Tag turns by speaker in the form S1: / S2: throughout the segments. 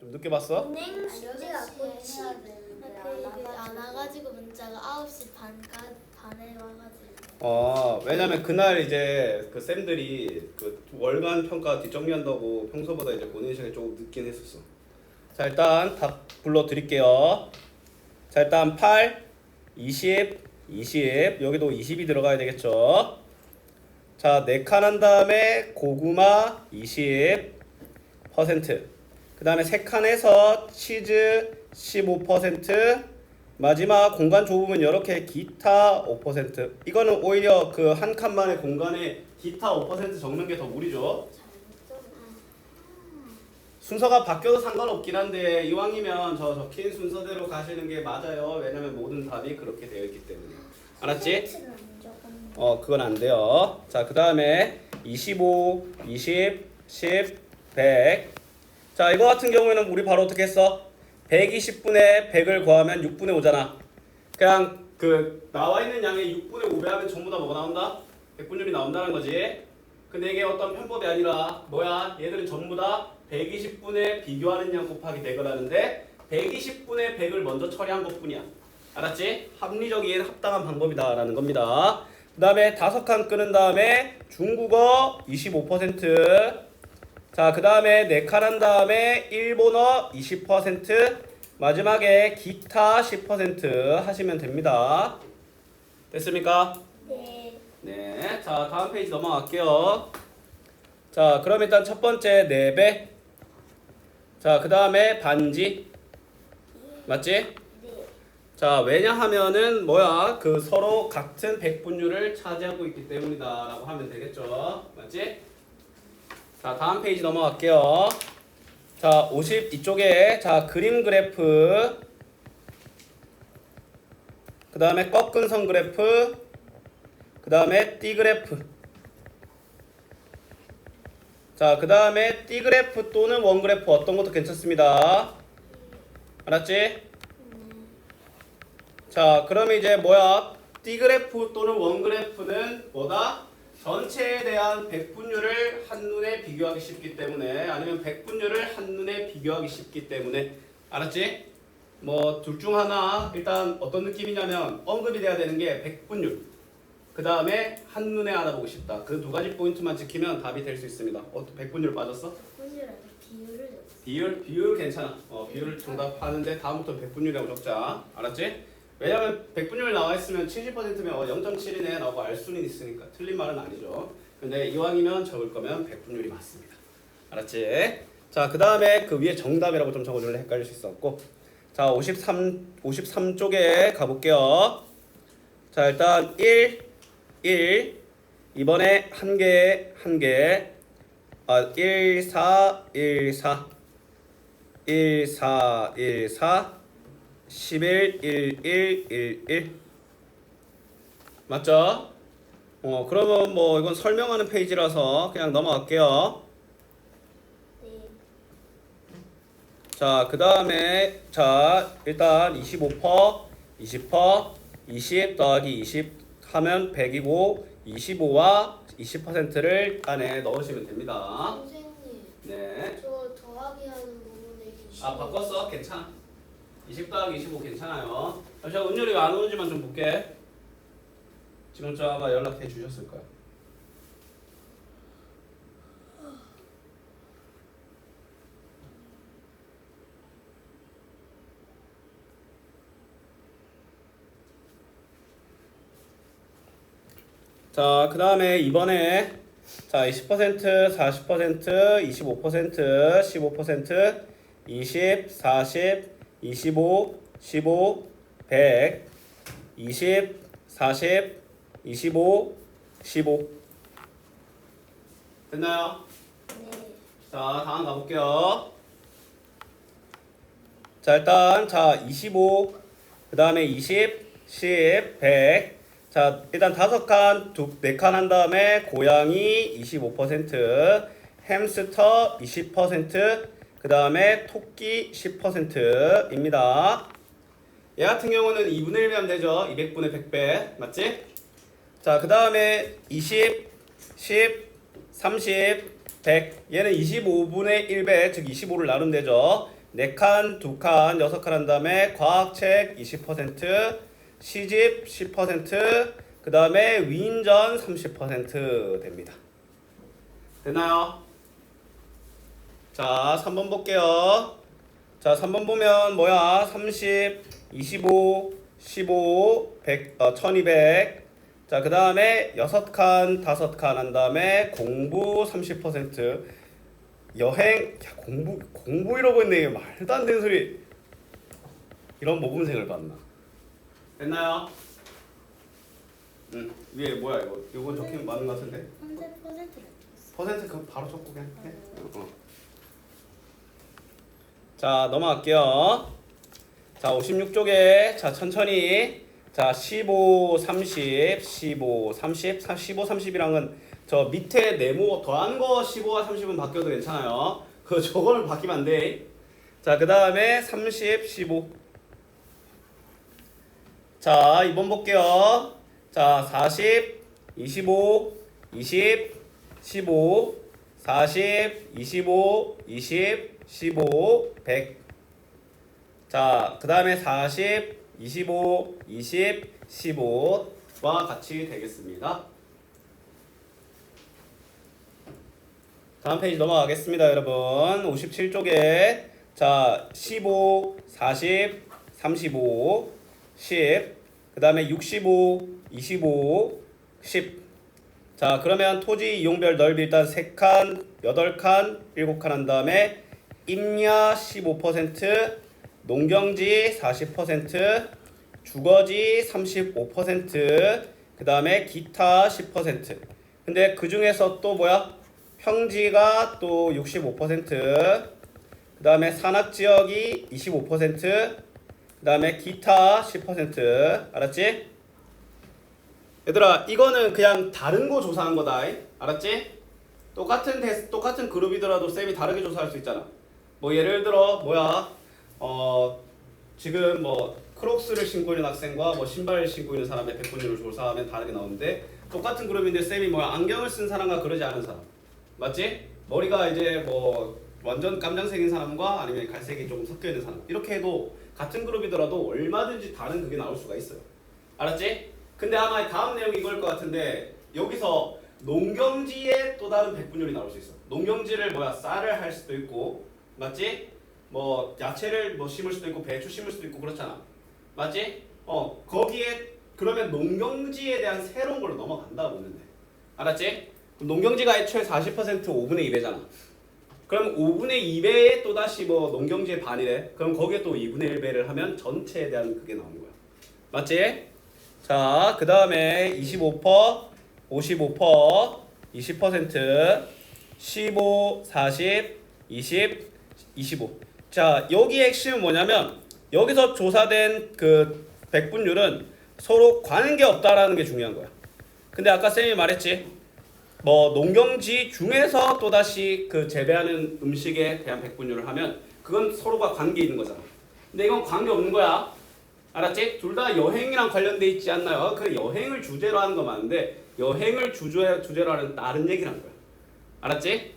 S1: 좀 늦게 봤어?
S2: 은행 숙제가 꽃이
S3: 안 와가지고 문자가 9시 반에 와가지고.
S1: 왜냐면 그날 이제 그 쌤들이 그 월간 평가 뒷정리한다고 평소보다 이제 보내는 시간이 조금 늦긴 했었어. 자, 일단 답 불러드릴게요. 자, 일단 8, 20, 20 여기도 20이 들어가야 되겠죠. 자, 4칸 한 다음에 고구마 20%, 그 다음에 3칸에서 치즈 15%, 마지막 공간 좁으면 이렇게 기타 5%. 이거는 오히려 그 한 칸만의 공간에 기타 5% 적는 게 더 무리죠. 순서가 바뀌어도 상관없긴 한데 이왕이면 저 적힌 순서대로 가시는 게 맞아요. 왜냐면 모든 답이 그렇게 되어 있기 때문에. 알았지? 그건 안 돼요. 자, 그 다음에 25, 20, 10, 100. 자, 이거 같은 경우에는 우리 바로 어떻게 했어? 120분의 100을 더하면 6분의 5잖아. 그냥 그 나와 있는 양의 6분의 5배 하면 전부 다 뭐가 나온다? 백분율이 나온다는 거지. 근데 이게 어떤 편법이 아니라 뭐야? 얘들은 전부 다 120분의 비교하는 양 곱하기 100을 하는데 120분의 100을 먼저 처리한 것뿐이야. 알았지? 합리적인 합당한 방법이다라는 겁니다. 그 다음에 5칸 끄는 다음에 중국어 25%. 자, 그 다음에 4칸 한 다음에 일본어 20%, 마지막에 기타 10% 하시면 됩니다. 됐습니까?
S2: 네.
S1: 네. 자, 다음 페이지 넘어갈게요. 자, 그럼 일단 첫 번째 4배. 자, 그 다음에 반지. 맞지?
S2: 네.
S1: 자, 왜냐하면은 뭐야? 그 서로 같은 백분율을 차지하고 있기 때문이다 라고 하면 되겠죠. 맞지? 자, 다음 페이지 넘어갈게요. 자, 50 이쪽에 자 그림 그래프, 그 다음에 꺾은 선 그래프, 그 다음에 띠 그래프. 자, 그 다음에 띠 그래프 또는 원 그래프 어떤 것도 괜찮습니다. 알았지? 자, 그러면 이제 뭐야? 띠 그래프 또는 원 그래프는 뭐다? 전체에 대한 백분율을 한눈에 비교하기 쉽기 때문에, 아니면 백분율을 한눈에 비교하기 쉽기 때문에. 알았지? 뭐 둘 중 하나. 일단 어떤 느낌이냐면 언급이 돼야 되는 게 백분율, 그 다음에 한눈에 알아보고 싶다. 그 두 가지 포인트만 지키면 답이 될 수 있습니다. 백분율 빠졌어?
S3: 분율 아니고 비율을
S1: 비율 괜찮아. 비율을 정답하는데 다음부터 백분율이라고 적자. 알았지? 왜냐면 백분율 나와 있으면 70%면 0.7이네 라고 알 수는 있으니까 틀린 말은 아니죠. 근데 이왕이면 적을 거면 백분율이 맞습니다. 알았지? 자, 그 다음에 그 위에 정답이라고 좀 적어줄래? 헷갈릴 수 있었고. 자, 53쪽에 가볼게요. 자, 일단 1 이번에 한 개 1, 4, 1, 4 1, 4, 1, 4 11, 1, 1, 1, 1 맞죠? 그러면 뭐 이건 설명하는 페이지라서 그냥 넘어갈게요.
S2: 네.
S1: 자, 그 다음에 자 일단 25%, 20%, 20 더하기 20 하면 100이고 25와 20%를 안에 넣으시면 됩니다.
S3: 선생님,
S1: 네.
S3: 저 더하기 하는 부분에 20.
S1: 바꿨어? 괜찮아. 20 더하기 25 괜찮아요. 제가 은율이가 안 오는지만 좀 볼게. 지금쯤 아마 연락해 주셨을 거야. 자, 그 다음에 이번에 자 20%, 40%, 25%, 15%, 20, 40, 25, 15, 100, 20, 40, 25, 15 됐나요?
S2: 네.
S1: 자, 다음 가볼게요. 자, 일단 자 25, 그 다음에 20, 10, 100. 자, 일단 5칸, 4칸 한 다음에 고양이 25%, 햄스터 20%, 그 다음에 토끼 10%입니다. 얘 같은 경우는 2분의 1면 되죠. 200분의 100배. 맞지? 자, 그 다음에 20, 10, 30, 100. 얘는 25분의 1배, 즉 25를 나누면 되죠. 4칸, 2칸, 6칸 한 다음에 과학책 20%, 시집 10%, 그 다음에 위인전 30% 됩니다. 됐나요? 자, 3번 볼게요. 자, 3번 보면 뭐야? 30, 25, 15, 100, 1200. 자, 그 다음에 6칸, 5칸 한 다음에 공부 30%. 여행, 야, 공부 이러고 있네. 말도 안 되는 소리. 이런 모범생을 봤나? 됐나요? 위에 뭐야 이거? 이건 적히면 맞는 것 같은데?
S3: 현재 퍼센트를
S1: 퍼센트 그 바로 적고 그냥 해. 자, 넘어갈게요. 자, 56쪽에 자, 천천히 자, 15, 30, 15, 30, 15, 30이랑은 저 밑에 네모 더한 거 15와 30은 바뀌어도 괜찮아요. 그 저거는 바뀌면 안 돼. 자, 그 다음에 30, 15. 자, 2번 볼게요. 자, 40, 25, 20, 15, 40, 25, 20, 15, 100. 자, 그 다음에 40, 25, 20, 15와 같이 되겠습니다. 다음 페이지 넘어가겠습니다, 여러분. 57쪽에 자, 15, 40, 35, 10, 그 다음에 65, 25, 10. 자, 그러면 토지 이용별 넓이 일단 3칸, 8칸, 7칸 한 다음에 임야 15%, 농경지 40%, 주거지 35%, 그 다음에 기타 10%. 근데 그 중에서 또 뭐야? 평지가 또 65%, 그 다음에 산악지역이 25%, 그 다음에 기타 10%. 알았지? 얘들아, 이거는 그냥 다른 거 조사한 거다. 알았지? 똑같은 그룹이더라도 쌤이 다르게 조사할 수 있잖아. 뭐 예를 들어 뭐야? 지금 뭐 크록스를 신고 있는 학생과 뭐 신발을 신고 있는 사람의 백분율을 조사하면 다르게 나오는데 똑같은 그룹인데 쌤이 뭐야? 안경을 쓴 사람과 그러지 않은 사람. 맞지? 머리가 이제 뭐 완전 깜장색인 사람과 아니면 갈색이 조금 섞여 있는 사람. 이렇게 해도 같은 그룹이더라도 얼마든지 다른 그게 나올 수가 있어요. 알았지? 근데 아마 다음 내용이 이걸 것 같은데 여기서 농경지에 또 다른 백분율이 나올 수 있어. 농경지를 뭐야? 쌀을 할 수도 있고, 맞지? 뭐 야채를 뭐 심을 수도 있고 배추 심을 수도 있고 그렇잖아. 맞지? 거기에 그러면 농경지에 대한 새로운 걸로 넘어간다 보는데. 알았지? 그럼 농경지가 애초에 40% 5분의 2배잖아. 그럼 5분의 2배에 또 다시 뭐 농경지의 반이래. 그럼 거기에 또 2분의 1배를 하면 전체에 대한 그게 나오는 거야. 맞지? 자, 그 다음에 25%, 55%, 20%, 15, 40, 20, 25. 자, 여기의 핵심은 뭐냐면 여기서 조사된 그 백분율은 서로 관계 없다라는 게 중요한 거야. 근데 아까 쌤이 말했지. 뭐 농경지 중에서 또다시 그 재배하는 음식에 대한 백분율을 하면 그건 서로가 관계 있는 거잖아. 근데 이건 관계 없는 거야. 알았지? 둘 다 여행이랑 관련돼 있지 않나요? 그 여행을 주제로 하는 거 맞는데 여행을 주제로 하는 다른 얘기를 한 거야. 알았지?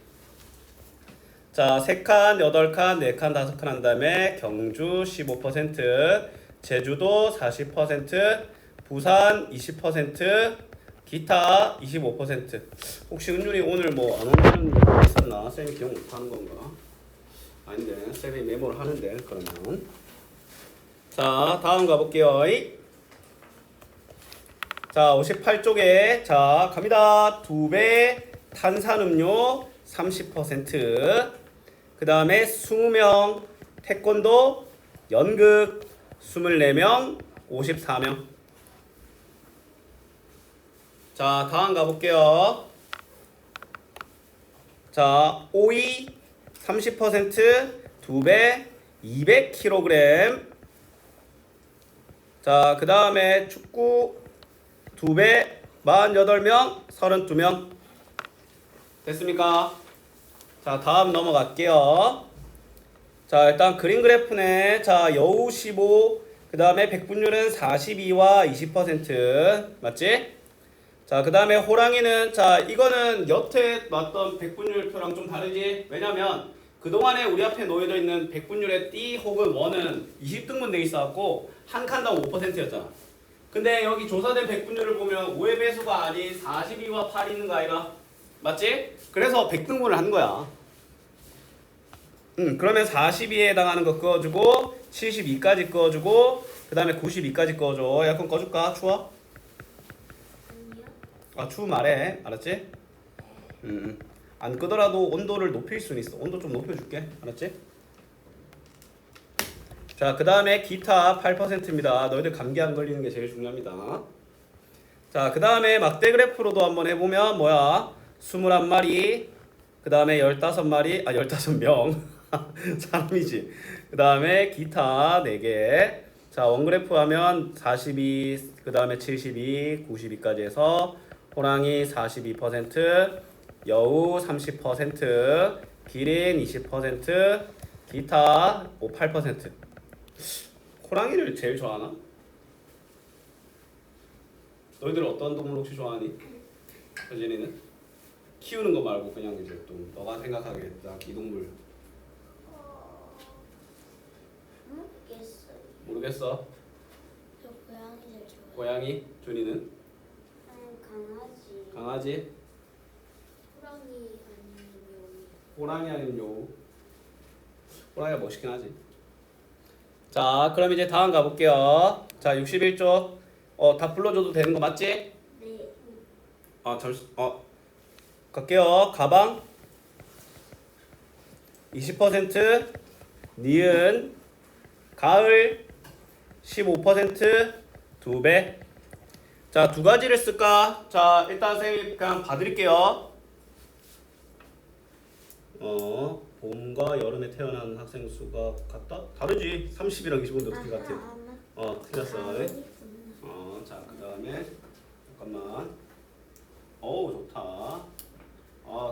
S1: 자, 3칸, 8칸, 4칸, 5칸 한 다음에 경주 15%, 제주도 40%, 부산 20%, 기타 25%. 혹시 은준이 오늘 뭐 안 오는 거 있었나? 쌤이 기억 못하는 건가? 아닌데 쌤이 메모를 하는데 그러면 자, 다음 가볼게요. 자, 58쪽에 자 갑니다. 2배 탄산음료 30%, 그 다음에 20명 태권도 연극 24명 54명. 자, 다음 가볼게요. 자, 오이 30%, 2배 200kg. 자, 그 다음에 축구 2배 48명 32명. 됐습니까? 자, 다음 넘어갈게요. 자, 일단 그림 그래프네. 자, 여우 15, 그 다음에 백분율은 42와 20%. 맞지? 자, 그 다음에 호랑이는, 자, 이거는 여태 놨던 백분율표랑 좀 다르지? 왜냐면 그동안에 우리 앞에 놓여져 있는 백분율의 띠 혹은 원은 20등분 돼 있어갖고 한 칸당 5%였잖아. 근데 여기 조사된 백분율을 보면 5의 배수가 아닌 42와 8이 있는 거 아이가? 맞지? 그래서 100등분을 한 거야. 그러면 42에 해당하는 거 그어주고 72까지 그어주고 그 다음에 92까지 그어줘. 에어컨 꺼줄까? 추워?
S3: 아니요.
S1: 아, 추우 말해. 알았지? 안 끄더라도 온도를 높일 수는 있어. 온도 좀 높여줄게. 알았지? 자, 그 다음에 기타 8%입니다. 너희들 감기 안 걸리는 게 제일 중요합니다. 자, 그 다음에 막대 그래프로도 한번 해보면 뭐야? 21마리, 그 다음에 15마리, 15명. 사람이지. 그 다음에 기타 4개. 자, 원그래프 하면 42, 그 다음에 72, 92까지 해서 호랑이 42%, 여우 30%, 기린 20%, 기타 8%. 호랑이를 제일 좋아하나? 너희들 어떤 동물 혹시 좋아하니? 서진이는? 키우는 거 말고 그냥 이제 또 너가 생각하겠다 이 동물
S2: 모르겠어요.
S1: 모르겠어.
S3: 저 고양이 제일 좋아해요.
S1: 고양이? 준이는?
S2: 강아지.
S1: 강아지?
S3: 호랑이 아니면 여우.
S1: 호랑이 아니면 여우? 호랑이가 멋있긴 하지. 자, 그럼 이제 다음 가볼게요. 자, 61쪽. 다 불러줘도 되는 거 맞지?
S2: 네.
S1: 잠시, 갈게요. 가방 20%, 니은, 가을 15%, 2배. 자, 두 가지를 쓸까? 자, 일단 선생님 그냥 봐드릴게요. 봄과 여름에 태어난 학생 수가 같다? 다르지. 30이랑 25인데 어떻게 같아? 틀렸어. 자, 그 다음에 잠깐만. 어우, 좋다.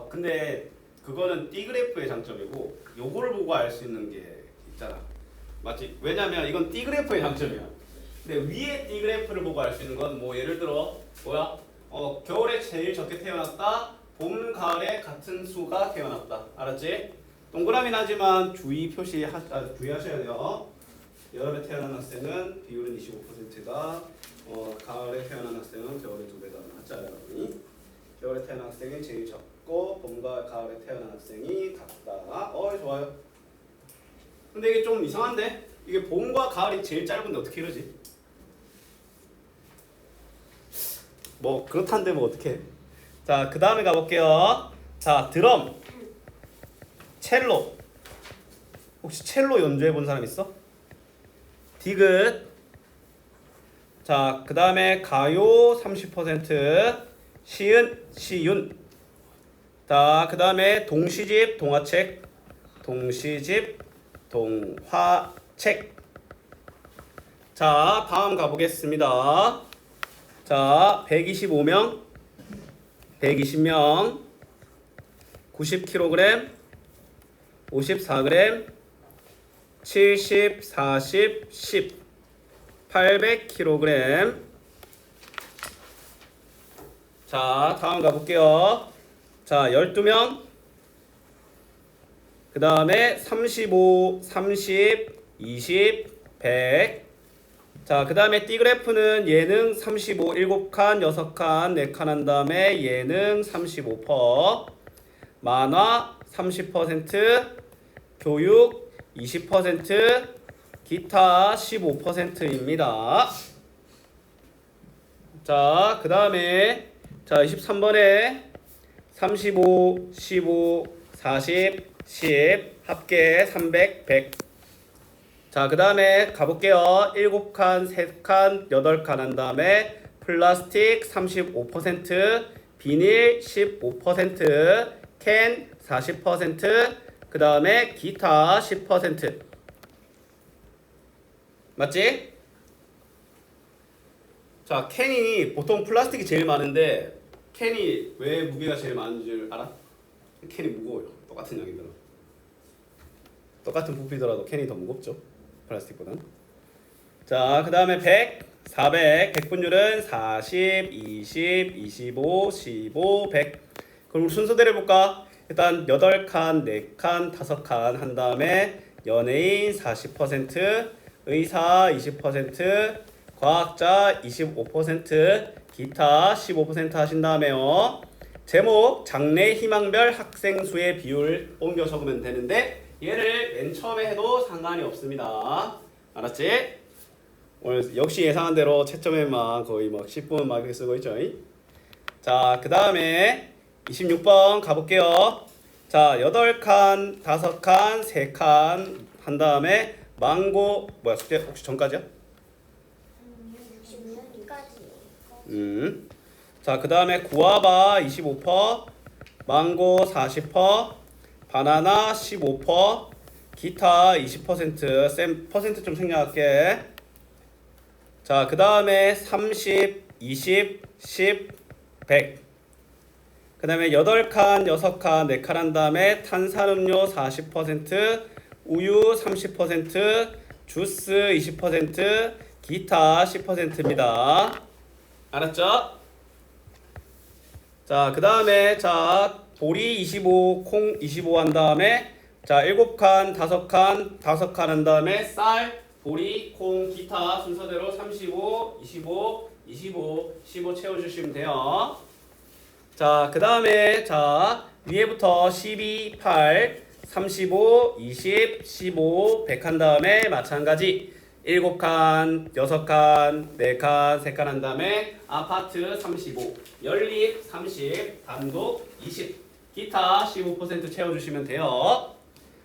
S1: 근데 그거는 D그래프의 장점이고 요거를 보고 알 수 있는 게 있잖아. 맞지? 왜냐면 이건 D그래프의 장점이야. 근데 위에 D그래프를 보고 알 수 있는 건 뭐 예를 들어 뭐야? 겨울에 제일 적게 태어났다. 봄, 가을에 같은 수가 태어났다. 알았지? 동그라미 나지만 주의하셔야 돼요. 여름에 태어난 학생은 비율은 25%다. 가을에 태어난 학생은 겨울에 2배 더 많았잖아요. 겨울에 태어난 학생이 제일 적고 봄과 가을에 태어난 학생이 같다. 좋아요. 근데 이게 좀 이상한데? 이게 봄과 가을이 제일 짧은데 어떻게 이러지? 뭐 그렇다는데 뭐 어떡해. 자, 그 다음에 가볼게요. 자, 드럼, 첼로. 혹시 첼로 연주해 본 사람 있어? 디귿. 자, 그 다음에 가요 30%, 시윤. 자, 그 다음에 동시집, 동화책. 자, 다음 가보겠습니다. 자, 125명, 120명, 90kg, 54g, 70, 40, 10, 800kg. 자, 다음 가볼게요. 자, 12명. 그 다음에 35, 30, 20, 100. 자, 그 다음에 D그래프는 예능 35, 7칸, 6칸, 4칸 한 다음에 예능 35%, 만화 30%, 교육 20%, 기타 15%입니다. 자, 그 다음에 자 23번에 35, 15, 40, 10 합계 300, 100. 자, 그 다음에 가볼게요. 7칸, 3칸, 8칸 한 다음에 플라스틱 35%, 비닐 15%, 캔 40%, 그 다음에 기타 10%. 맞지? 자, 캔이 보통 플라스틱이 제일 많은데 캔이 왜 무게가 제일 많은 줄 알아? 캔이 무거워요. 똑같은 양이더라. 똑같은 부피더라도 캔이 더 무겁죠. 플라스틱보다는. 자, 그 다음에 100, 400. 백분율은 40, 20, 25, 15, 100. 그럼 우리 순서대로 해볼까? 일단 8칸, 4칸, 5칸 한 다음에 연예인 40%, 의사 20%, 과학자 25%, 기타 15% 하신 다음에요. 제목 장래 희망별 학생 수의 비율 옮겨 적으면 되는데 얘를 맨 처음에 해도 상관이 없습니다. 알았지? 오늘 역시 예상한 대로 채점에만 거의 막 10분 막 이렇게 쓰고 있죠. 자, 그 다음에 26번 가볼게요. 자, 8칸, 5칸, 3칸 한 다음에 망고 뭐야 숙제 혹시 전까지야?
S3: 66까지.
S1: 자, 그 다음에 구아바 25%, 망고 40%, 바나나 15%, 기타 20%, 쌤 퍼센트 좀 생략할게. 자, 그 다음에 30, 20, 10, 100. 그 다음에 8칸, 6칸, 4칸 한 다음에 탄산음료 40%, 우유 30%, 주스 20%, 기타 10%입니다. 알았죠? 자, 그 다음에 자 보리 25, 콩 25 한 다음에 자 7칸, 5칸, 5칸 한 다음에 쌀, 보리, 콩, 기타 순서대로 35, 25, 25, 15 채워주시면 돼요. 자, 그 다음에 자 위에부터 12, 8, 35, 20, 15, 100 한 다음에 마찬가지 7칸, 6칸, 4칸, 3칸 한 다음에 아파트 35, 연립 30, 단독 20, 기타 15% 채워주시면 돼요.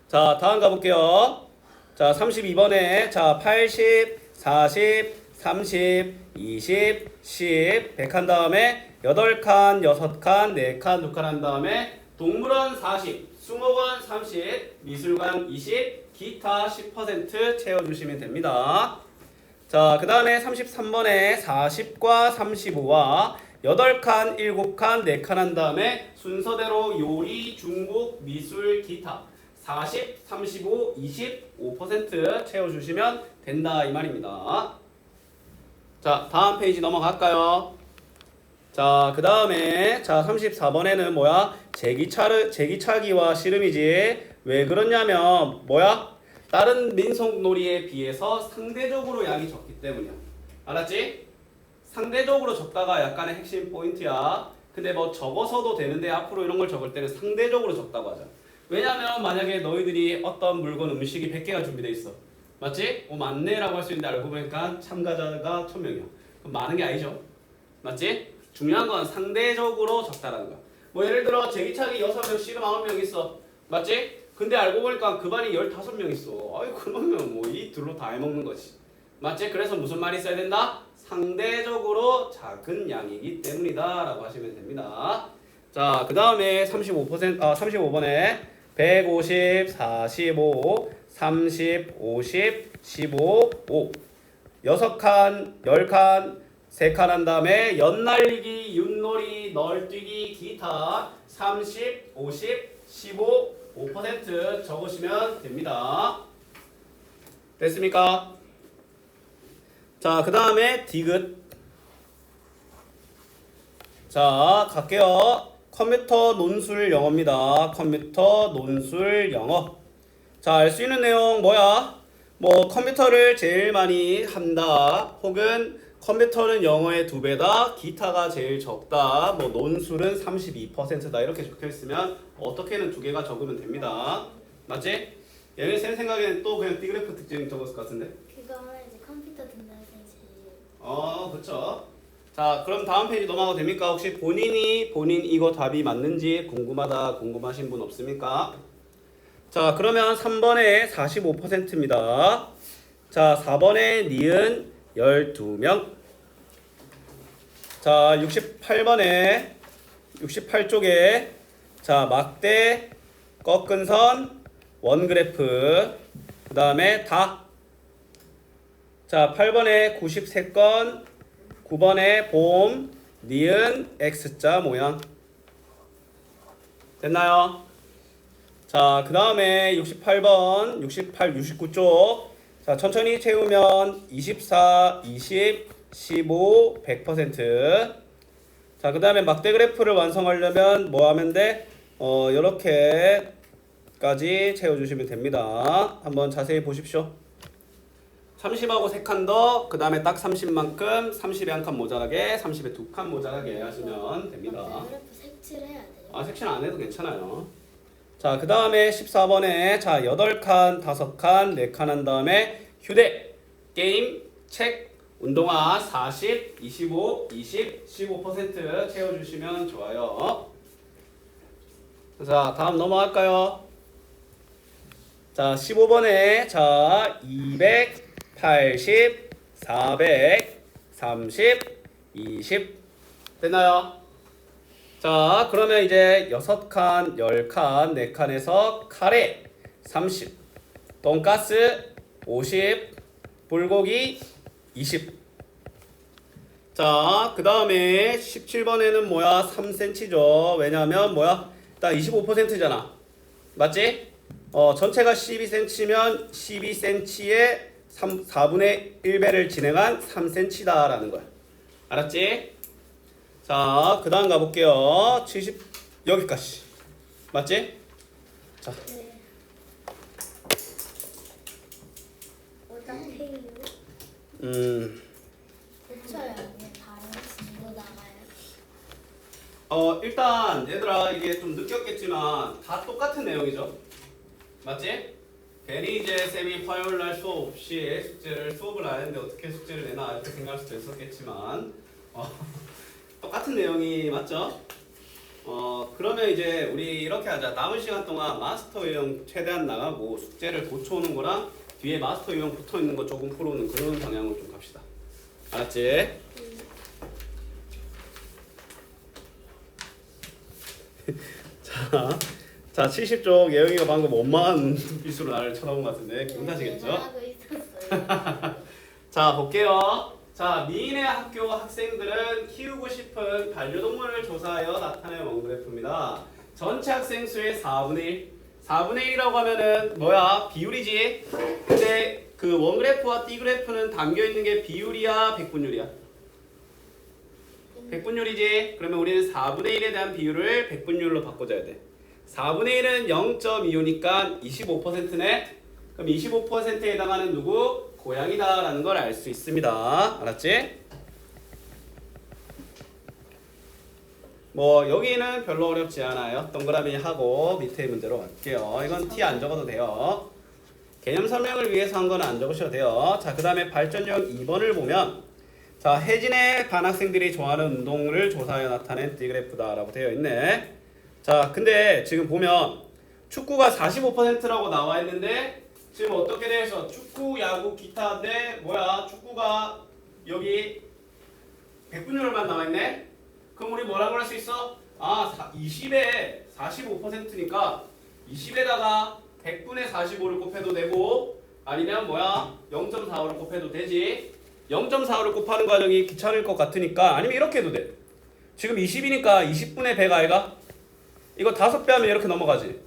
S1: 자, 다음 가볼게요. 자, 32번에 자 80, 40, 30, 20, 10, 100 한 다음에 8칸, 6칸, 4칸, 2칸 한 다음에 동물원 40, 수목원 30, 미술관 20, 기타 10% 채워주시면 됩니다. 자, 그 다음에 33번에 40과 35와 8칸, 7칸, 4칸 한 다음에 순서대로 요리, 중국, 미술, 기타 40, 35, 20, 5% 채워주시면 된다 이 말입니다. 자, 다음 페이지 넘어갈까요? 자, 그 다음에 자 34번에는 뭐야? 제기차기와 씨름이지. 왜 그러냐면 뭐야? 다른 민속놀이에 비해서 상대적으로 양이 적기 때문이야. 알았지? 상대적으로 적다가 약간의 핵심 포인트야. 근데 뭐 적어서도 되는데 앞으로 이런 걸 적을 때는 상대적으로 적다고 하자. 왜냐면 만약에 너희들이 어떤 물건 음식이 100개가 준비돼 있어. 맞지? 맞네라고 할 수 있는데 알고 보니까 참가자가 1000명이야. 그럼 많은 게 아니죠. 맞지? 중요한 건 상대적으로 적다라는 거야. 뭐 예를 들어 제기차기 6명, 씨름 9명 있어. 맞지? 근데 알고 보니까 그 반이 15명 있어. 아이 그러면 뭐 이 둘로 다 해먹는 거지. 맞지? 그래서 무슨 말이 있어야 된다? 상대적으로 작은 양이기 때문이다 라고 하시면 됩니다. 자, 그 다음에 35번에 150, 45, 30, 50, 15, 5 6칸, 10칸, 3칸 한 다음에 연날리기, 윷놀이, 널뛰기, 기타 30, 50, 15, 5% 적으시면 됩니다. 됐습니까? 자, 그 다음에 디귿. 자, 갈게요. 컴퓨터 논술 영어입니다. 컴퓨터 논술 영어. 자, 알 수 있는 내용 뭐야? 뭐 컴퓨터를 제일 많이 한다. 혹은 컴퓨터는 영어의 2배다. 기타가 제일 적다. 뭐 논술은 32%다. 이렇게 적혀 있으면 어떻게든 2개가 적으면 됩니다. 맞지? 얘는 쌤 생각에는 또 그냥 띠그래프 특징 적었을 것 같은데.
S3: 그거는 이제 컴퓨터 된다는 뜻이.
S1: 그쵸. 자, 그럼 다음 페이지 넘어가도 됩니까? 혹시 본인 이거 답이 맞는지 궁금하신 분 없습니까? 자, 그러면 3번에 45%입니다. 자, 4번에 니은 12명. 자, 68번에 68쪽에 자, 막대, 꺾은 선, 원그래프, 그 다음에 닭. 자, 8번에 93건, 9번에 봄, 니은, X자 모양. 됐나요? 자, 그 다음에 68번, 68, 69쪽. 자, 천천히 채우면 24, 20, 15, 100%. 자, 그 다음에 막대 그래프를 완성하려면 뭐 하면 돼? 이렇게까지 채워주시면 됩니다. 한번 자세히 보십시오. 30하고 3칸 더, 그 다음에 딱 30만큼 30에 한 칸 모자라게, 30에 2칸 모자라게 하시면 됩니다.
S3: 그래프 색칠해야 돼요.
S1: 아, 섹션 안 해도 괜찮아요. 자, 그 다음에 14번에 자 8칸, 5칸, 4칸 한 다음에 휴대, 게임, 책, 운동화 40, 25, 20, 15% 채워주시면 좋아요. 자, 다음 넘어갈까요? 자, 15번에 자 280, 400, 30, 20 됐나요? 자, 그러면 이제 6칸, 10칸, 4칸에서 카레 30, 돈가스 50, 불고기 20. 자, 그 다음에 17번에는 뭐야? 3cm죠. 왜냐하면 뭐야? 딱 25%잖아. 맞지? 전체가 12cm면 12cm에 4분의 1배를 진행한 3cm다라는 거야. 알았지? 자, 그 다음 가볼게요. 70, 여기까지. 맞지? 자,
S3: 네. 어차피 고쳐야 돼. 다른 식으로 나가요.
S1: 일단 얘들아 이게 좀 느꼈겠지만 다 똑같은 내용이죠. 맞지? 괜히 이제 쌤이 화요일날 수업 없이 수업을 안 했는데 어떻게 숙제를 내나 이렇게 생각할 수도 있었겠지만 똑같은 내용이 맞죠? 그러면 이제 우리 이렇게 하자. 남은 시간 동안 마스터 유형 최대한 나가고 숙제를 고쳐오는 거랑 뒤에 마스터 유형 붙어있는 거 조금 풀어오는 그런 방향으로 좀 갑시다. 알았지? 자 70쪽 예영이가 방금 원망한 눈빛으로 나를 쳐다본 것 같은데 기분 탓이겠죠?
S3: 하고 있었어요.
S1: 자 볼게요. 자 미인의 학교 학생들은 키우고 싶은 반려동물을 조사하여 나타낸 원그래프입니다. 전체 학생 수의 4분의 1. 4분의 1이라고 하면은 뭐야? 비율이지. 근데 그 원그래프와 D그래프는 담겨있는 게 비율이야? 백분율이야? 백분율이지. 그러면 우리는 4분의 1에 대한 비율을 백분율로 바꿔줘야 돼. 4분의 1은 0.25니까 25%네. 그럼 25%에 해당하는 누구? 고양이다 라는 걸 알 수 있습니다. 알았지? 뭐 여기는 별로 어렵지 않아요. 동그라미 하고 밑에 문제로 갈게요. 이건 T 안 적어도 돼요. 개념 설명을 위해서 한 건 안 적으셔도 돼요. 자, 그 다음에 발전형 2번을 보면 자, 혜진의 반 학생들이 좋아하는 운동을 조사하여 나타낸 D그래프다 라고 되어 있네. 자, 근데 지금 보면 축구가 45%라고 나와 있는데 지금 어떻게 돼 있어? 축구, 야구, 기타인데 뭐야? 축구가 여기 100분율만 나와 있네. 그럼 우리 뭐라고 할 수 있어? 20에 45%니까 20에다가 100분의 45를 곱해도 되고 아니면 뭐야? 0.45를 곱해도 되지. 0.45를 곱하는 과정이 귀찮을 것 같으니까 아니면 이렇게 해도 돼. 지금 20이니까 20분의 100 아이가? 이거 5배 하면 이렇게 넘어가지.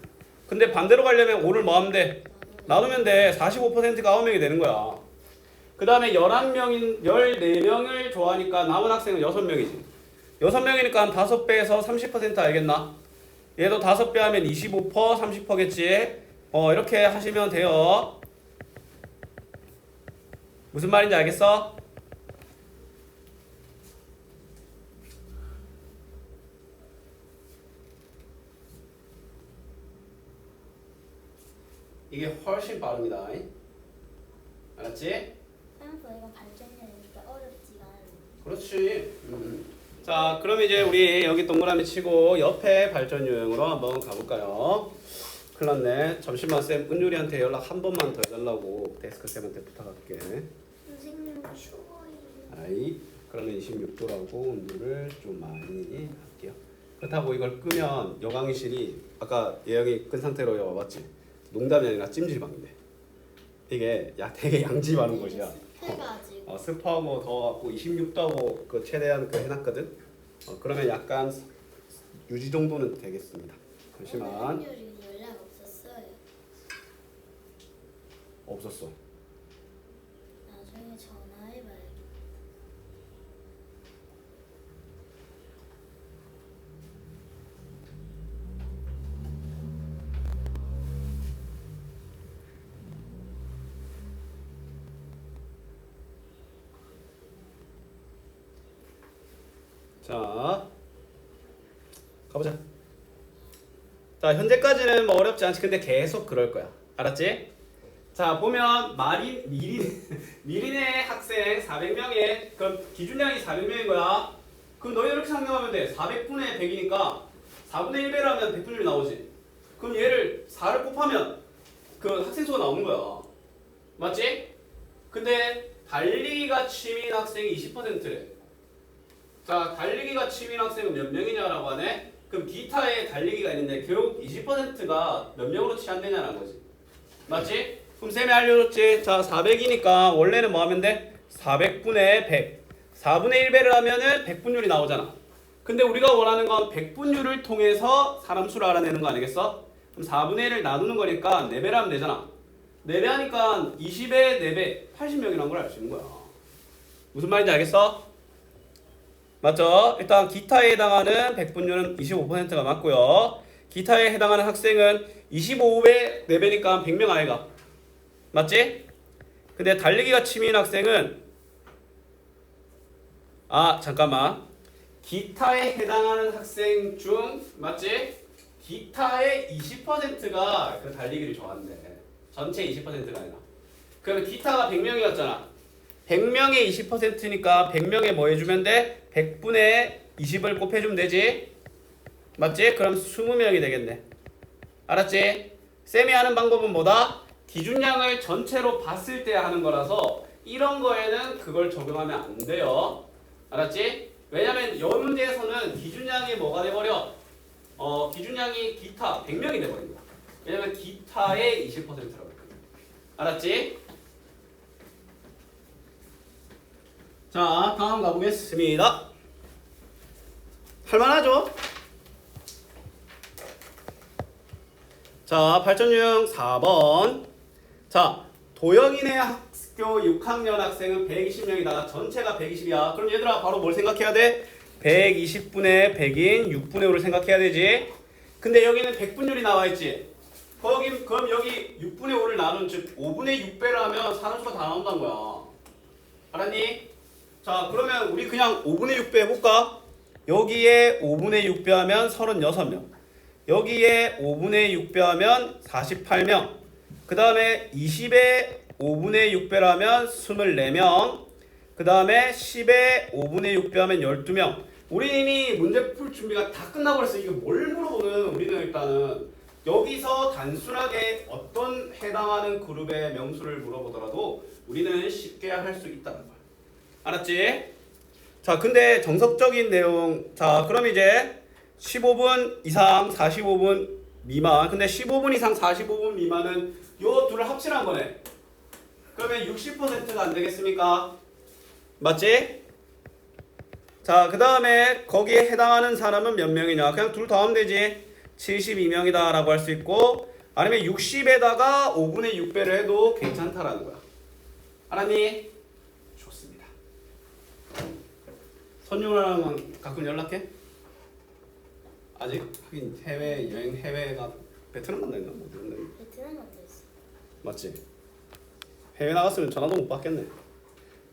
S1: 근데 반대로 가려면 5를 뭐 하면 돼? 나누면 돼. 45%가 9명이 되는 거야. 그 다음에 14명을 좋아하니까 남은 학생은 6명이지. 6명이니까 한 5배에서 30% 알겠나? 얘도 5배 하면 25%, 30%겠지. 이렇게 하시면 돼요. 무슨 말인지 알겠어? 이게 훨씬 빠릅니다. 알았지?
S3: 생각보다 이거 발전량이니까 어렵지가 않아요.
S1: 그렇지. 자, 그럼 이제 우리 여기 동그라미 치고 옆에 발전 유형으로 한번 가볼까요? 큰일 났네. 잠시만 쌤 은율이한테 연락 한 번만 더 해달라고 데스크 쌤한테 부탁할게.
S3: 선생님 추워요.
S1: 아이, 그러면 26도라고 온도를 좀 많이 할게요. 그렇다고 이걸 끄면 여광실이 아까 예영이 끈 상태로 여기 와봤지? 농담이 아니라 찜질방인데 이게 되게 양지많은 곳이야.
S3: 습해가지고.
S1: 습하고 더워갖고 26도하고 그 최대한 그 해놨거든. 그러면 약간 유지 정도는 되겠습니다. 잠시만.
S3: 확률이 연락 없었어요.
S1: 없었어.
S3: 전화해봐야겠다.
S1: 자, 가보자. 자, 현재까지는 뭐 어렵지 않지. 근데 계속 그럴 거야. 알았지? 자, 보면 미린의 학생 400명에 그럼 기준량이 400명인 거야. 그럼 너희 이렇게 상정하면 돼. 400분의 100이니까 4분의 1배를 하면 100분율이 나오지. 그럼 얘를 4를 곱하면 그 학생 수가 나오는 거야. 맞지? 근데 달리기가 취미인 학생이 20%래. 자, 달리기가 취미인 학생은 몇 명이냐라고 하네? 그럼 기타에 달리기가 있는데 결국 20%가 몇 명으로 치환되냐는 거지. 맞지? 그럼 쌤이 알려줬지. 자, 400이니까 원래는 뭐 하면 돼? 400분의 100. 4분의 1배를 하면은 100분율이 나오잖아. 근데 우리가 원하는 건 100분율을 통해서 사람 수를 알아내는 거 아니겠어? 그럼 4분의 1을 나누는 거니까 4배를 하면 되잖아. 4배 하니까 20의 4배, 80명이라는 걸 알 수 있는 거야. 무슨 말인지 알겠어? 맞죠? 일단 기타에 해당하는 100분율은 25%가 맞고요. 기타에 해당하는 학생은 25배 4배니까 100명 아이가. 맞지? 근데 달리기가 취미인 학생은 잠깐만. 기타에 해당하는 학생 중 맞지? 기타의 20%가 그 달리기를 좋아한대. 전체 20%가 아니라. 그러면 기타가 100명이었잖아. 100명의 20%니까 100명에 뭐 해주면 돼? 100분의 20을 곱해주면 되지? 맞지? 그럼 20명이 되겠네. 알았지? 쌤이 하는 방법은 뭐다? 기준량을 전체로 봤을 때 하는 거라서 이런 거에는 그걸 적용하면 안 돼요. 알았지? 왜냐면 이 문제에서는 기준량이 뭐가 돼버려? 기준량이 기타 100명이 돼버린다. 왜냐면 기타의 20%라고 했거든. 알았지? 자, 다음 가보겠습니다. 할만하죠? 자, 8.6 4번. 자, 도영이네 학교 6학년 학생은 120명이다. 전체가 120이야. 그럼 얘들아 바로 뭘 생각해야 돼? 120분의 100인 6분의 5를 생각해야 되지. 근데 여기는 100분율이 나와 있지. 그럼 여기 6분의 5를 나눈 즉 5분의 6배를 하면 사람수가 다 나온다는 거야. 알았니? 자, 그러면 우리 그냥 5분의 6배 해볼까? 여기에 5분의 6배 하면 36명. 여기에 5분의 6배 하면 48명. 그 다음에 20에 5분의 6배를 하면 24명. 그 다음에 10에 5분의 6배 하면 12명. 우리 이미 문제 풀 준비가 다 끝나버렸어. 이거 뭘 물어보는 우리는 일단은 여기서 단순하게 어떤 해당하는 그룹의 명수를 물어보더라도 우리는 쉽게 할 수 있다는 거야. 알았지? 자, 근데 정석적인 내용. 자, 그럼 이제 15분 이상 45분 미만. 근데 15분 이상 45분 미만은 요 둘을 합치란 거네. 그러면 60%가 안 되겠습니까? 맞지? 자, 그 다음에 거기에 해당하는 사람은 몇 명이냐? 그냥 둘 더하면 되지. 72명이다 라고 할 수 있고, 아니면 60에다가 5분의 6배를 해도 괜찮다라는 거야. 알았니? 좋습니다. 선율아랑은 가끔 연락해? 아직? 하긴 해외 여행 해외가 베트남 간다 했나? 뭐 그런 데
S3: 베트남 갔다 있어.
S1: 맞지? 해외 나갔으면 전화도 못 받겠네.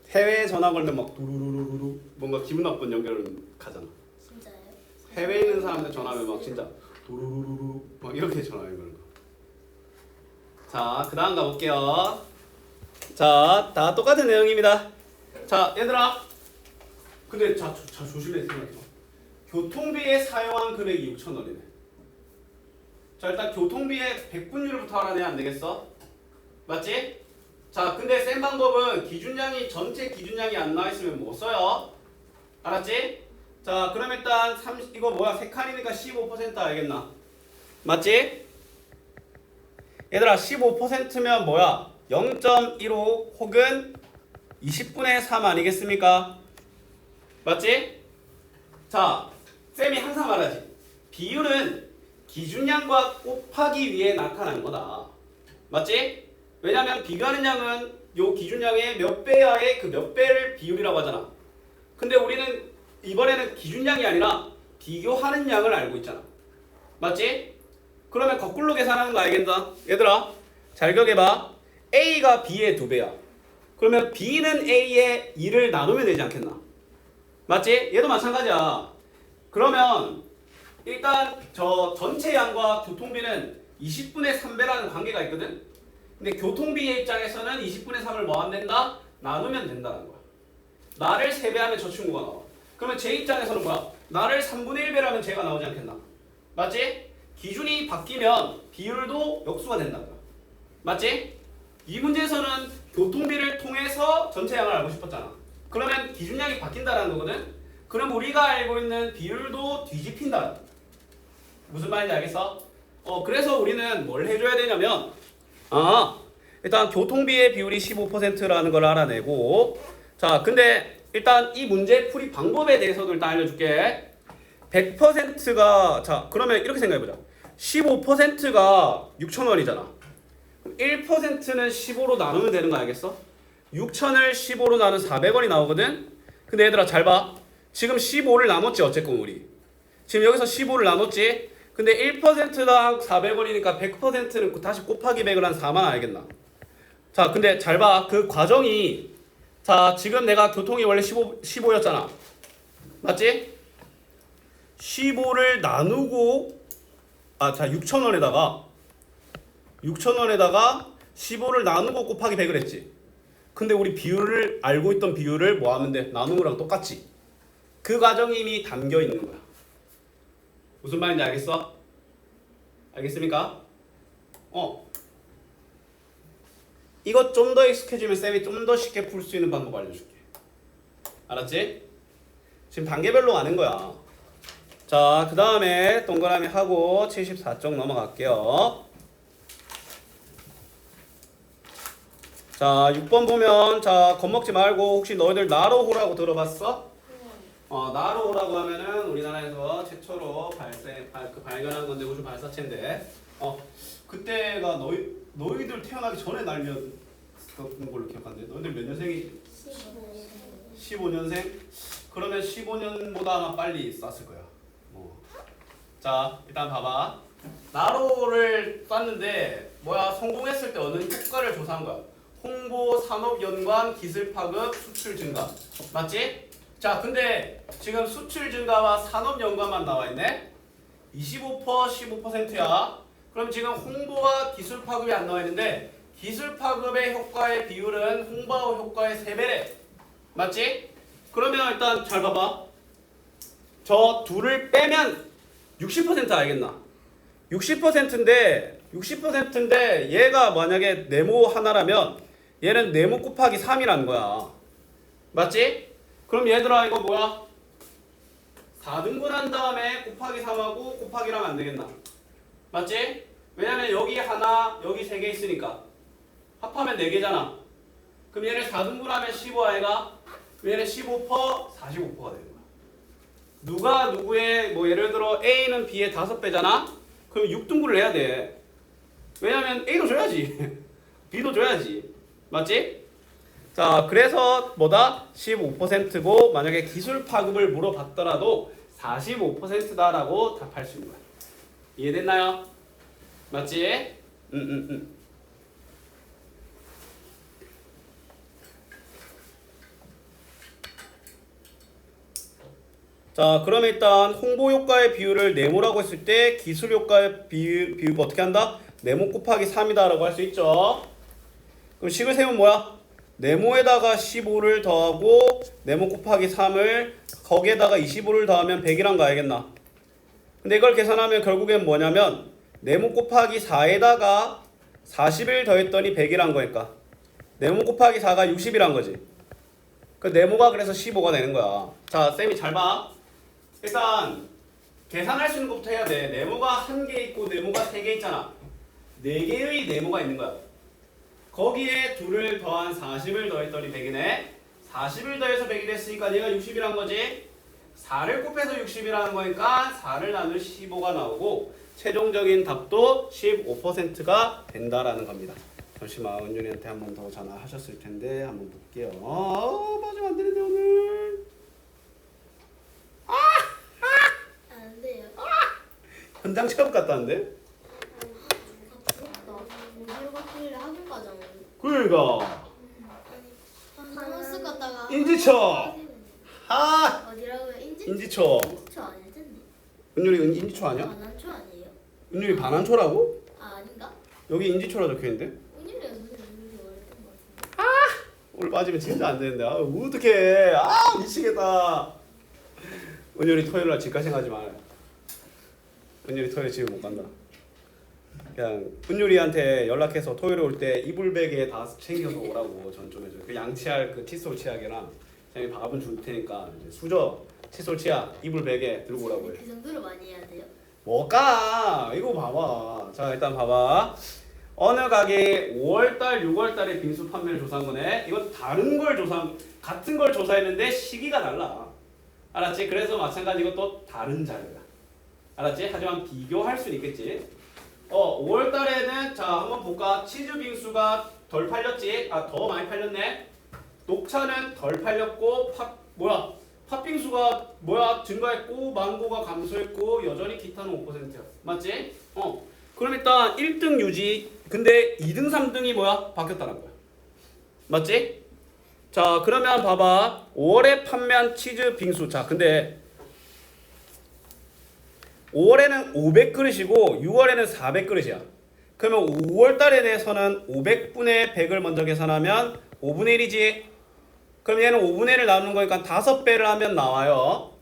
S1: 해외에 전화 걸면 막 두루루루루 뭔가 기분 나쁜 연결을 가잖아.
S3: 진짜요?
S1: 해외에 있는 사람들 전화하면 막 진짜 두루루루루 막 이렇게 전화해 그런 거. 자, 그 다음 가볼게요. 자, 다 똑같은 내용입니다. 자, 얘들아. 근데 자 조심해 생각해봐. 교통비에 사용한 금액이 6,000원이네. 자, 일단 교통비에 100분율부터 알아내야 안 되겠어? 맞지? 자, 근데 센 방법은 기준량이 전체 기준량이 안 나와 있으면 못 써요. 알았지? 자, 그럼 일단 이거 뭐야? 3칸이니까 15% 알겠나? 맞지? 얘들아, 15%면 뭐야? 0.15 혹은 20분의 3 아니겠습니까? 맞지? 자, 쌤이 항상 말하지. 비율은 기준량과 곱하기 위해 나타나는 거다. 맞지? 왜냐면 비교하는 양은 요 기준량의 몇 배야의 그 몇 배를 비율이라고 하잖아. 근데 우리는 이번에는 기준량이 아니라 비교하는 양을 알고 있잖아. 맞지? 그러면 거꾸로 계산하는 거 알겠나? 얘들아 잘 기억해봐. A가 B의 2배야. 그러면 B는 A의 2를 나누면 되지 않겠나? 맞지? 얘도 마찬가지야. 그러면 일단 저 전체 양과 교통비는 20분의 3배라는 관계가 있거든? 근데 교통비의 입장에서는 20분의 3을 뭐 하면 된다? 나누면 된다는 거야. 나를 3배하면 저 친구가 나와. 그러면 제 입장에서는 뭐야? 나를 3분의 1배라면 쟤가 나오지 않겠나? 맞지? 기준이 바뀌면 비율도 역수가 된다는 거야. 맞지? 이 문제에서는 교통비를 통해서 전체 양을 알고 싶었잖아. 그러면 기준량이 바뀐다는 거거든? 그럼 우리가 알고 있는 비율도 뒤집힌다. 무슨 말인지 알겠어? 그래서 우리는 뭘 해줘야 되냐면 일단 교통비의 비율이 15%라는 걸 알아내고 자 근데 일단 이 문제 풀이 방법에 대해서도 일단 알려줄게. 100%가 자 그러면 이렇게 생각해보자. 15%가 6,000원이잖아. 1%는 15로 나누면 되는 거 알겠어? 6,000을 15로 나누면 400원이 나오거든? 근데 얘들아 잘 봐. 지금 15를 나눴지 어쨌건 우리. 지금 여기서 15를 나눴지? 근데 1%당 400원이니까 100%는 다시 곱하기 100을 한 4만 알겠나? 자 근데 잘 봐. 그 과정이 자 지금 내가 교통이 원래 15였잖아. 맞지? 15를 나누고 자 6,000원에다가 15를 나누고 곱하기 100을 했지. 근데 우리 비율을 알고 있던 비율을 뭐 하면 돼? 나누는 거랑 똑같지. 그 과정이 이미 담겨 있는 거야. 무슨 말인지 알겠어? 알겠습니까? 이것 좀 더 익숙해지면 쌤이 좀 더 쉽게 풀 수 있는 방법 알려줄게. 알았지? 지금 단계별로 가는 거야. 자, 그 다음에 동그라미 하고 74쪽 넘어갈게요. 자, 6번 보면 자 겁먹지 말고 혹시 너희들 나로호라고 들어봤어? 나로호라고 하면은 우리나라에서 최초로 발견한 건데 우주 발사체인데 그때가 너희들 태어나기 전에 날렸던 걸로 기억하는데 너희들 몇 년생이? 15년생? 그러면 15년보다 아마 빨리 쐈을 거야. 자 일단 봐봐. 나로를 쐈는데 성공했을 때 얻은 효과를 조사한 거야. 홍보, 산업 연관, 기술 파급, 수출 증가. 맞지? 자 근데 지금 수출 증가와 산업 연관만 나와 있네. 25% 15%야. 그럼 지금 홍보와 기술 파급이 안 나와 있는데 기술 파급의 효과의 비율은 홍보 효과의 3배래. 맞지? 그러면 일단 잘 봐봐. 저 둘을 빼면 60% 알겠나? 60%인데 얘가 만약에 네모 하나라면 얘는 네모 곱하기 3이라는 거야. 맞지? 그럼 얘들아 이거 뭐야? 4등분 한 다음에 곱하기 3하고 곱하기를 하면 안 되겠나? 맞지? 왜냐면 여기 하나 여기 3개 있으니까 합하면 4개잖아. 그럼 얘를 4등분 하면 15 아이가? 얘는 15% 45%가 되는 거야. 누가 누구의 예를 들어 A는 B의 5배잖아? 그럼 6등분을 해야 돼. 왜냐면 A도 줘야지. B도 줘야지. 맞지? 자 그래서 15%고 만약에 기술 파급을 물어봤더라도 45%다라고 답할 수 있는 거야. 이해됐나요? 맞지? 자 그러면 일단 홍보 효과의 비율을 네모라고 했을 때 기술 효과의 비율 어떻게 한다? 네모 곱하기 3이다 라고 할 수 있죠. 그럼 식을 세우면 뭐야? 네모에다가 15를 더하고 네모 곱하기 3을 거기에다가 25를 더하면 100이란 거 알겠나? 근데 이걸 계산하면 결국엔 뭐냐면 네모 곱하기 4에다가 40을 더했더니 100이란 거니까 네모 곱하기 4가 60이란 거지. 그 네모가 그래서 15가 되는 거야. 자 쌤이 잘 봐. 일단 계산할 수 있는 것부터 해야 돼. 네모가 1개 있고 네모가 3개 있잖아. 4개의 네모가 있는 거야. 거기에 2를 더한 40을 더했더니 100이네. 40을 더해서 100이 됐으니까 얘가 60이란 거지. 4를 곱해서 60이라는 거니까 4를 나눌 15가 나오고 최종적인 답도 15%가 된다라는 겁니다. 잠시만 은율이한테 한 번 더 전화하셨을 텐데 한번 볼게요. 맞으면 안 되는데 오늘.
S3: 안 돼요.
S1: 현장 체험 갔다 왔는데?
S3: 어디로 갔길래 학원 가잖아요.
S1: 그러니까
S3: 버스 갔다가
S1: 인지초.
S3: 어디라고요?
S1: 인지초.
S3: 인지초 아닐 텐데.
S1: 은율이 인지초 아니야?
S3: 반환초 아니에요?
S1: 은율이 반환초라고?
S3: 아 아닌가?
S1: 여기 인지초라 적혀있는데?
S3: 은율이가 선생님이 말했던 것 같은데.
S1: 오늘 빠지면 진짜 안 되는데. 어떡해. 미치겠다. 은율이 토요일날 집까지 가지 마. 은율이 토요일 집에 못 간다. 그냥 은율이한테 연락해서 토요일에 올 때 이불베개 다 챙겨서 오라고 전 좀 해줘. 그 양치할 그 칫솔 치약이랑 그냥 밥은 줄 테니까 이제 수저, 칫솔 치약, 이불베개 들고 오라고 해.
S3: 그 정도로 많이 해야 돼요?
S1: 뭐까? 이거 봐봐. 자 일단 봐봐. 어느 가게 5월달, 6월달에 빙수 판매를 조사한 거네. 이건 다른 걸 같은 걸 조사했는데 시기가 달라. 알았지? 그래서 마찬가지 이것도 다른 자료야. 알았지? 하지만 비교할 수는 있겠지. 5월달에는 자 한번 볼까? 치즈 빙수가 덜 팔렸지? 더 많이 팔렸네. 녹차는 덜 팔렸고 팥빙수가 증가했고 망고가 감소했고 여전히 기타는 5%야. 맞지? 그럼 일단 1등 유지. 근데 2등 3등이 바뀌었다는 거야. 맞지? 자 그러면 봐봐. 5월에 판매한 치즈 빙수. 자 근데 5월에는 500그릇이고 6월에는 400그릇이야. 그러면 5월달에 대해서는 500분의 100을 먼저 계산하면 5분의 1이지. 그럼 얘는 5분의 1을 나누는 거니까 5배를 하면 나와요.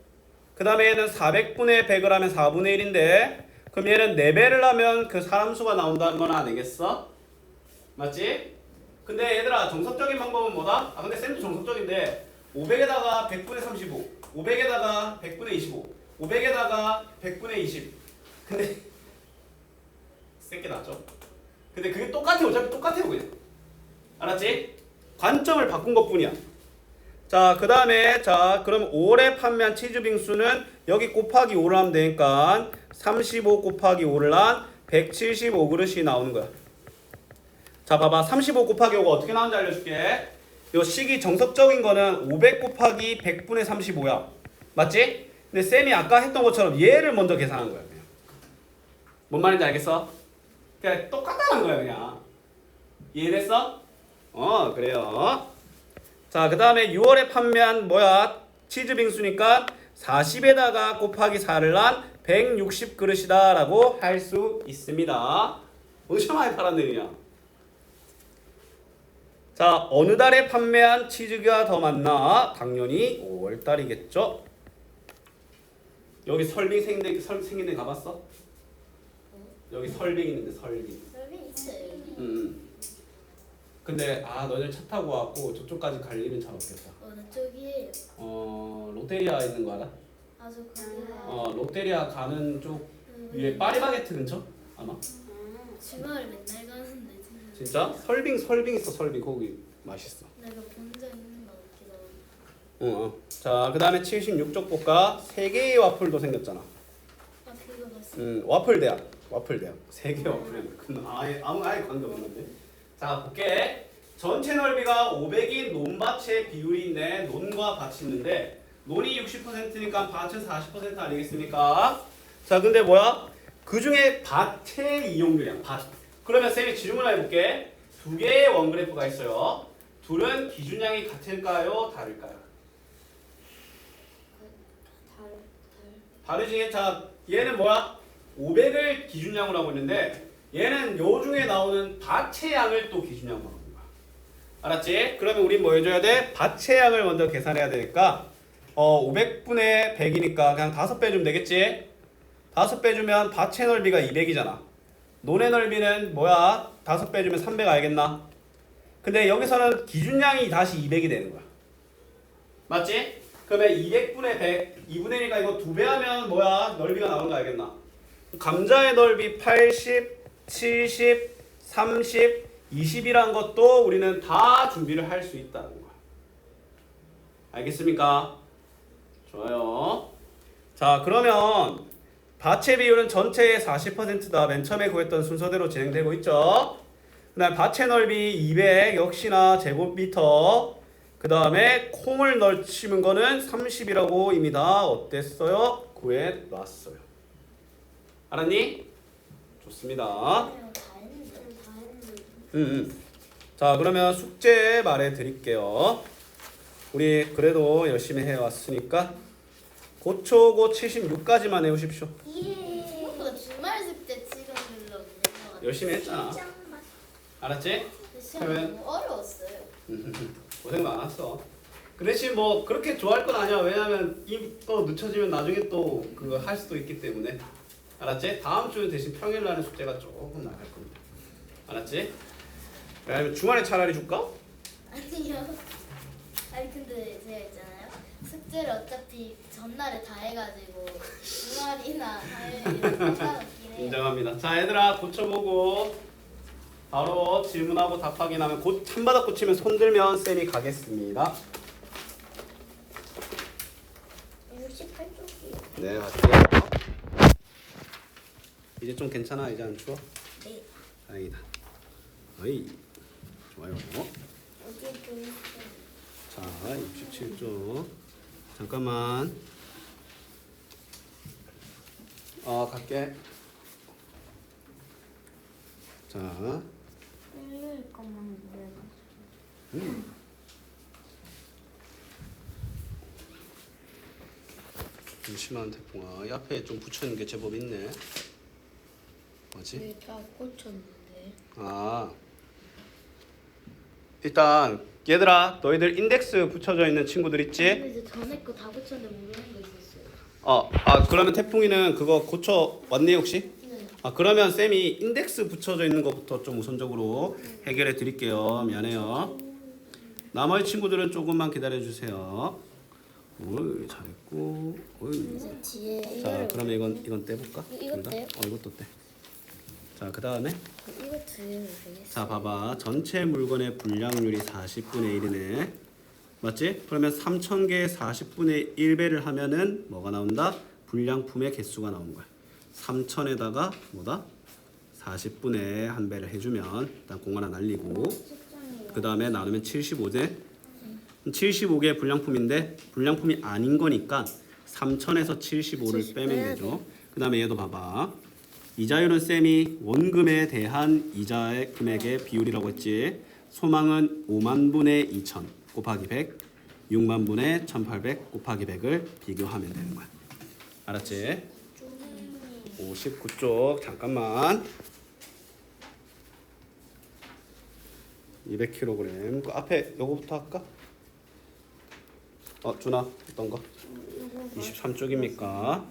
S1: 그 다음에 얘는 400분의 100을 하면 4분의 1인데 그럼 얘는 4배를 하면 그 사람 수가 나온다는 건 아니겠어? 맞지? 근데 얘들아 정석적인 방법은 뭐다? 근데 쌤도 정석적인데 500에다가 100분의 35 500에다가 100분의 25 500에다가 100분의 20 근데 세게 낫죠? 근데 그게 똑같아. 어차피 똑같아요 그냥. 알았지? 관점을 바꾼 것 뿐이야. 자 그 다음에 자 그럼 5월에 판매한 치즈 빙수는 여기 곱하기 5를 하면 되니까 35 곱하기 5를 한 175그릇이 나오는 거야. 자 봐봐 35 곱하기 5가 어떻게 나오는지 알려줄게. 요 식이 정석적인 거는 500 곱하기 100분의 35야. 맞지? 근데 쌤이 아까 했던 것처럼 얘를 먼저 계산한 거야. 그냥. 뭔 말인지 알겠어? 그냥 똑같다는 거야 그냥. 이해됐어? 그래요. 자 그 다음에 6월에 판매한 치즈 빙수니까 40에다가 곱하기 4를 한 160그릇이다 라고 할 수 있습니다. 엄청 많이 팔았네 그냥. 자 어느 달에 판매한 치즈가 더 많나? 당연히 5월달이겠죠. 여기 설빙 생긴 데 가봤어? 여기 설빙 있는데 설빙.
S3: 설빙 있어요.
S1: 근데 너희들 차 타고 왔고 저쪽까지 갈 일은 잘 없겠다.
S3: 어느 쪽이에요?
S1: 롯데리아 있는 거 알아?
S3: 저 거기요.
S1: 롯데리아 가는 쪽 위에 파리바게트 근처? 아마?
S3: 주말에 맨날 가는데
S1: 진짜? 설빙 있어. 설빙 거기 맛있어.
S3: 내가 본 적 있는 거 같기도 하고.
S1: 자, 그 다음에 76쪽 볼까? 3개의 와플도 생겼잖아.
S3: 그거 봤어.
S1: 와플대학. 3개의 와플이야. 아예 관계없는데. 자, 볼게. 전체 넓이가 500인 논밭의 비율이 있네. 논과 밭이 있는데 논이 60%니까 밭은 40% 아니겠습니까? 자, 근데 그 중에 밭의 이용률이야. 밭. 그러면 쌤이 질문을 해볼게. 2개의 원그래프가 있어요. 둘은 기준량이 같을까요? 다를까요? 다르지. 자, 얘는 500을 기준량으로 하고 있는데 얘는 요 중에 나오는 밭의 양을 또 기준량으로 하는 거야. 알았지? 그러면 우린 뭐 해줘야 돼? 밭의 양을 먼저 계산해야 되니까 500분의 100이니까 그냥 5배 주면 되겠지? 5배 주면 밭의 넓이가 200이잖아. 논의 넓이는 5배 주면 300 알겠나? 근데 여기서는 기준량이 다시 200이 되는 거야. 맞지? 그러면 200분의 100, 2분의 1이니까 이거 2배 하면 넓이가 나오는 거 알겠나? 감자의 넓이 80, 70, 30, 20이란 것도 우리는 다 준비를 할 수 있다는 거야. 알겠습니까? 좋아요. 자, 그러면 밭의 비율은 전체의 40%다. 맨 처음에 구했던 순서대로 진행되고 있죠. 그 그다음에 밭의 넓이 200 역시나 제곱미터. 그 다음에 콩을 넣으시는 거는 30이라고입니다. 어땠어요? 구해 놨어요. 알았니? 좋습니다.
S3: 다 했는데.
S2: 다 했는데.
S1: 자, 그러면 숙제 말해 드릴게요. 우리 그래도 열심히 해왔으니까 고초고 76까지만 해오십시오.
S3: 생각보다 주말 숙제 지금 별로 없는 것 같아요.
S1: 열심히 했잖아. 알았지?
S3: 시험
S1: 그러면-
S3: 너무 어려웠어요.
S1: 고생 많았어. 그 대신 뭐 그렇게 좋아할 건 아니야. 왜냐면 또 늦춰지면 나중에 또 그거 할 수도 있기 때문에. 알았지? 다음 주는 대신 평일 날은 숙제가 조금 나갈 겁니다. 알았지? 그러면 주말에 차라리 줄까?
S3: 아니요. 아니 근데 제가 있잖아요. 숙제를 어차피 전날에 다 해가지고 주말이나 화요일에 상관없긴 해요.
S1: 인정합니다. 자, 얘들아 고쳐보고 바로 질문하고 답하기 나면 곧 한바닥 고치면 손 들면 쌤이 가겠습니다.
S3: 68쪽이요.
S1: 네, 갈게요. 이제 좀 괜찮아? 이제 안 추워?
S3: 네.
S1: 다행이다. 어이, 좋아요.
S3: 어디 보이세요?
S1: 자, 67쪽. 잠깐만. 갈게. 자,
S3: 일요일 것만 모르겠어요.
S1: 심한 태풍아. 이 앞에 좀 붙여있는 게 제법 있네. 뭐지?
S3: 네, 다 고쳤는데.
S1: 아, 일단 얘들아, 너희들 인덱스 붙여져 있는 친구들 있지?
S3: 근데 이제 전에 거 다 고쳤는데 모르는 거 있었어요.
S1: 그러면 태풍이는 그거 고쳐 왔니 혹시?
S3: 네.
S1: 그러면 쌤이 인덱스 붙여져 있는 것부터 좀 우선적으로 해결해 드릴게요. 미안해요. 나머지 친구들은 조금만 기다려 주세요. 오, 잘했고. 어이.
S3: 선생님 뒤에
S1: 자, 그러면 이건 떼볼까?
S3: 이거
S1: 둘 다?
S3: 떼요?
S1: 이것도 떼. 자, 그 다음에
S3: 이거 두면 되겠어요.
S1: 자, 봐봐. 전체 물건의 분량률이 40분의 1이네. 맞지? 그러면 3,000개의 40분의 1배를 하면은 뭐가 나온다? 불량품의 개수가 나오는 거야. 3,000에다가 뭐다? 40분의 한 배를 해주면 일단 공 하나 날리고 그 다음에 나누면 75대 75개의 불량품인데 불량품이 아닌 거니까 3,000에서 75를 빼면 되죠. 그 다음에 얘도 봐봐. 이자율은 쌤이 원금에 대한 이자의 금액의 비율이라고 했지. 소망은 5만 분의 2천 곱하기 100, 6만 분의 1,800 곱하기 100을 비교하면 되는 거야. 알았지? 59쪽 잠깐만. 200kg. 그 앞에 요거부터 할까? 준아 어떤 거? 23쪽입니까?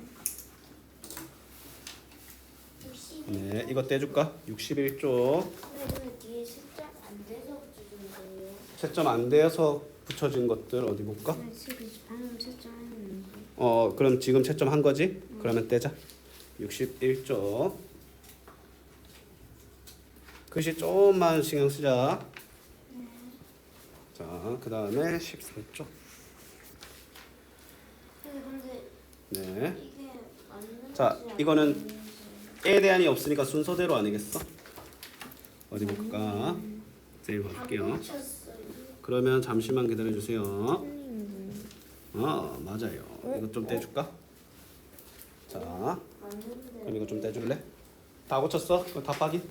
S1: 네, 이거 떼줄까? 61쪽.
S2: 근데 뒤에 숫자 안 돼서 붙여준 거예요.
S1: 채점 안 돼서 붙여진 것들 어디 볼까?
S2: 지금 방금 숫자 했는데.
S1: 그럼 지금 채점 한 거지? 그러면 떼자. 61쪽. 글씨 조금만 신경 쓰자. 자, 그 다음에 13쪽.
S2: 근데
S1: 네.
S2: 이게 맞는
S1: 자, 이거는 에 대한이 없으니까 순서대로 아니겠어? 어디 볼까? 쌤이 볼게요. 그러면 잠시만 기다려 주세요. 맞아요. 이거 좀 떼줄까? 자, 그럼 이거 좀 떼줄래? 다 고쳤어? 그럼 답하기?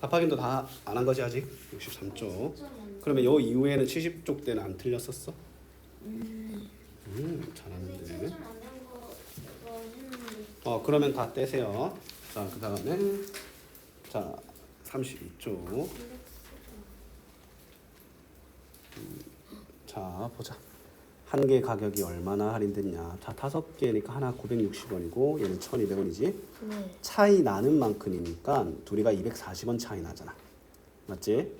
S1: 답하기도 다 안 한 거지 아직? 63쪽. 그러면 요 이후에는 70쪽 때는 안 틀렸었어? 잘하는데. 그러면 다 떼세요. 자, 그 다음에 자 32쪽. 자, 보자. 한 개 가격이 얼마나 할인됐냐. 자, 5개니까 하나 960원이고 얘는 1200원이지.
S3: 네.
S1: 차이 나는 만큼이니까 둘이가 240원 차이 나잖아. 맞지?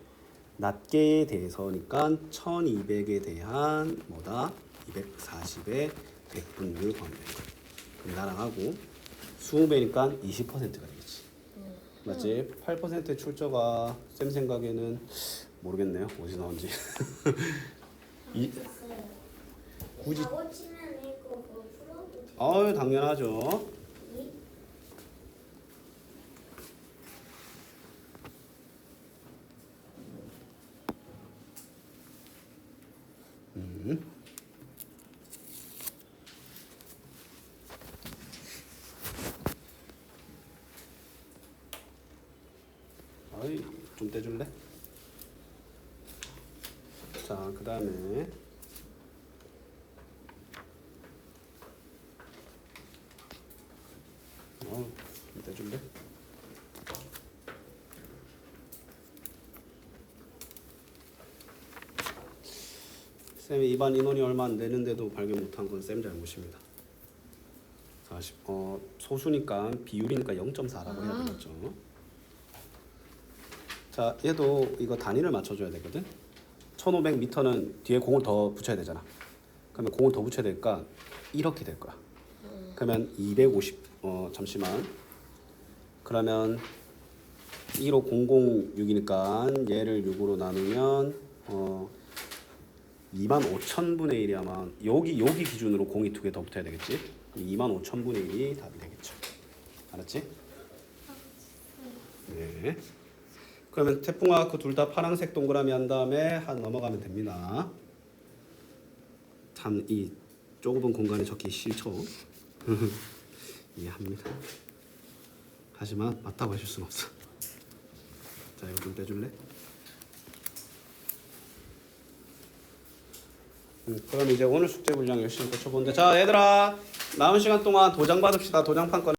S1: 낱개에 대해서니까 1200에 대한 뭐다? 240의 백분율 구하면 되는 거야. 그럼 나랑 하고 20배니까 20%가 되겠지. 맞지? 8%의 출처가 쌤 생각에는 모르겠네요. 어디서 나온지. 굳이
S2: 고치면 이거 뭐 풀어도 돼?
S1: 아유, 당연하죠. 떼줄래? 자, 그 다음에 좀 떼줄래? 쌤이 이반 인원이 얼마 안 되는데도 발견 못한 건 쌤 잘못입니다. 40, 소수니까 비율이니까 0.4라고 해야 되겠죠. 자, 얘도 이거 단위를 맞춰줘야 되거든. 1500m는 뒤에 공을 더 붙여야 되잖아. 그러면 공을 더 붙여야 되니까 이렇게 될 거야. 그러면 250, 잠시만. 그러면 1호 006이니까 얘를 6으로 나누면 25,000분의 1이 아마 여기 기준으로 공이 2개 더 붙어야 되겠지. 25,000분의 1이 답이 되겠죠. 알았지? 네. 그러면 태풍과 그 둘 다 파란색 동그라미 한 다음에 한 넘어가면 됩니다. 참 이 좁은 공간에 적기 싫죠. 이해합니다. 하지만 맞다고 하실 수는 없어. 자, 이거 좀 떼줄래? 그럼 이제 오늘 숙제 분량 열심히 고쳐보는데, 자 얘들아 남은 시간 동안 도장 받읍시다. 도장판 꺼내.